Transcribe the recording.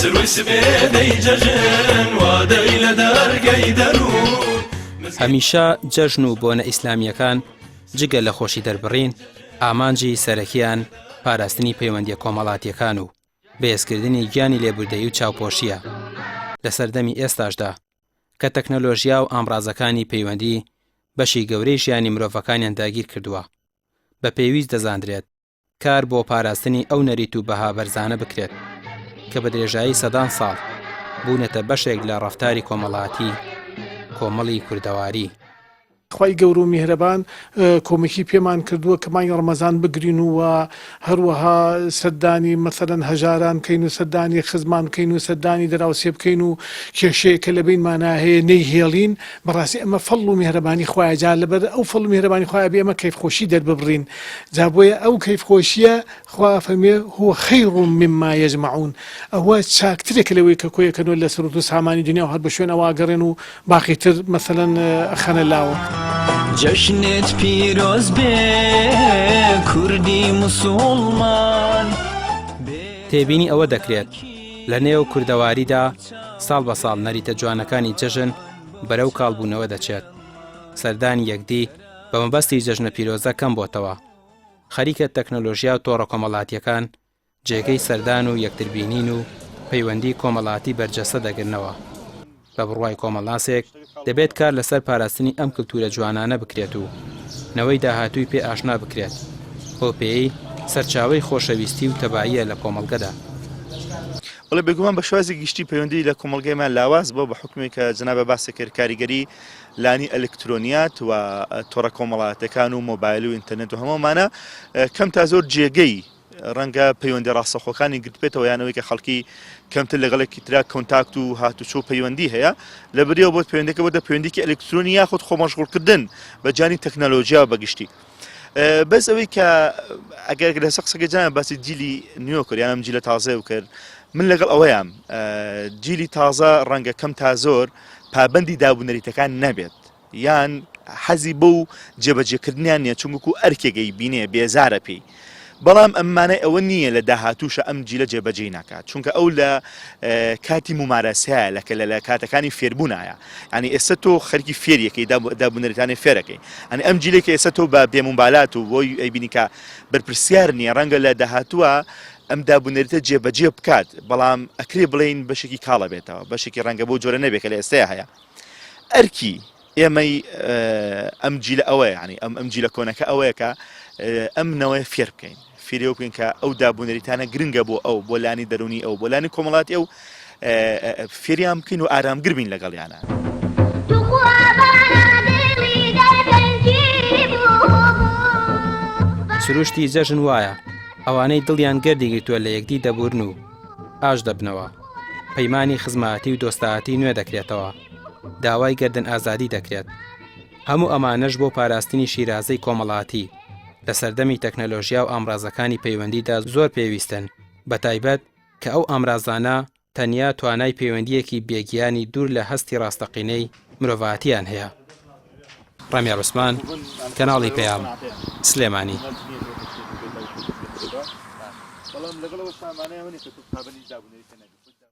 سروي سبيدي ججن وادي لدرقي درون هەمیشە جەژن و بۆنە ئیسلامیەکان جگە لە خۆشی دەربڕین ئامانجی سەرەکیان پاراستنی پەیوەندیە کۆمەڵاتیەکان و بەهێزکردنی گیانی لێبوردەیی و چاوپۆشیە لە سەردەمی ئێستاشدا کە تەکنۆلۆژیا و ئامڕازەکانی پەیوەندی بەشی گەورەی ژیانی مرۆڤەکانیان داگیر کردووە بە پێویست دەزاندرێت کار بۆ پاراستنی ئەو نەریت و بەها بەرزانە بکرێت کە بە درێژایی سەدان ساڵ بوونەتە بەشێک لە ڕەفتاری کۆمەڵاتی کۆمەڵی کوردەواری. خی گەور و میهرەبان کۆمەکی پێمان کردووە کە مای ڕەمەزان بگرین و هەروەها سەردانی مەسەرەن هەژاران کەین و سەردانی خزمان بکەین و سەردانی دەراوسێ بکەین و کێشەیە کە لە بینمانە هەیە نەیهێڵین بەڕاستی ئەمە فەڵ و میهرەبانی خۆیان جا لەبەر ئەو فەڵ و میهرەبانی خۆیان بێ ئەمە کەیفخۆشی دەرببڕین جا بۆیە ئەو کەیفخۆشیە خوا فەرمێ هو خەیر مما یەجمعون ئەوە چاکترێک لەوەی کە کۆیەکەنەوە لە سرود و سامانی دنیا و هەر بە شوێن ئەوە گەڕێن و باقیتر مەسەلەن ئەخەنە لاوە. جشنت پیروز به کوردی مسلمان تێبینی ئەوە دەکرێت لە نێو کوردەواریدا ساڵ بە ساڵ نەریتە جوانەکانی جەژن بەرەو کاڵبوونەوە دەچێت سەردانی یەکدی بە مەبەستی جەژنە پیرۆزە کەم بۆتەوە خەریکە تەکنۆلۆژیا و تۆڕە کۆمەڵاتیەکان جێگەی سەردان و یەکتربینین و پەیوەندی کۆمەڵاتی بەرجەستە دەگرنەوە بە بڕوای کۆمەڵاسێک دەبێت کار لەسەر پاراستنی ئەم کلتورە جوانانە بکرێت و نەوەی داهاتووی پێ ئاشنا بکرێت بۆ پێی سەرچاوەی خۆشەویستی و تەباییە لە کۆمەڵگەدا. وڵێ بێگومان بە شوازی گشتی پەیوەندی لە کۆمەڵگەیمان لاواز بۆ بە حکومی کە جەنابە باسی کرد کاریگەری لانی ئەلکترۆنیات و تۆڕە کۆمەڵاتەکان و مۆبایل و ئینتەرنێت و هەمومانە کەم تا زۆر جێگەی ڕەنگە پەیوەندی ڕاستەخۆکانی گرتبێتەوە یانەوەی کە خەڵکی کەمتر لەگەڵێکی ترا کۆنتاکت و هاتوچۆ پەیوەندی هەیە لە بریەوە بۆ پەیوەندەکە بۆ پەیوەندیکی ئەلکترۆنی یاخود خۆمەشغوڵکردن بە جانی تەکنەلۆژیا بەگشتی بەس ئەوەی کە ئەگەر لە قسەکە جان باسی جیلی نوێ کرد یانم جیلە تازە کرد من لەگەڵ ئەوەیان جیلی تازە ڕەنگە کەم تا زۆر پابەندی دابوونەریتەکان نەبێت یان حەزی بەو جێبەجێکردنیان نییە چونکو ئەرکێگەی بینێ بێزارە پێی بەڵام ئەمانە ئەوە نییە لە داهاتووشە ئەم جیلە جێبەجێ ناکات چونکە ئەو لە کاتی ممارەسەیە لە کاتەکانی فێربوونایە ینی ئێستا تۆ خەرکی فێریەکەی دابوونەریتانی فێرەکەی ئەنی ئەم جیلێکی ئێستا تۆ بە بێمومبالات و بۆی ئەیبینی کە بەرپرسیار نییە ڕەنگە لە داهاتووە ئەم دابوونەریتە جێبەجێ بکات بەڵام ئەکرێ بڵێن بەشێکی کاڵە بێتەوە بەشێکی ڕەنگە بۆ جۆرە نەبێت کە لە ئێستەیە هەیە ئەرکی ئێمەی ئەم جیلە ئەوەیە ینی ئەم جیلە کۆنەکە ئەوەیە کە ئەم نەوەی فێر بکەین فێریەوە بکەین کە ئەو دابوونەریتانە گرنگە بۆ ئەو بۆ لانی دەرونی ئەو بۆ لانی کۆمەڵاتی ئەو فێریان بکەین و ئارامگر بین لەگەڵیانە. سروشتی جەژن وایە ئەوانەی دڵیان گەردیگرتووە لە یەکدی دەبورن و ئاش دەبنەوە پەیمانی خزمەتی و دۆستایەتی نوێ دەکرێتەوە داوای گەردن ئازادی دەکرێت هەموو ئەمانەش بۆ پاراستنی شیرازەی کۆمەڵاتی لە سەردەمی تەکنەلۆژیا و ئامڕازەکانی پەیوەندیدا زۆر پێویستن بە تایبەت کە ئەو ئامڕازانە تەنیا توانای پەیوەندیەکی بێگیانی دوور لە هەستی ڕاستەقینەی مرۆڤاتیان هەیە. ڕەمیار عوسمان کەناڵی پەیام سلێمانی. بەڵام لەگەڵەوە سامانەیە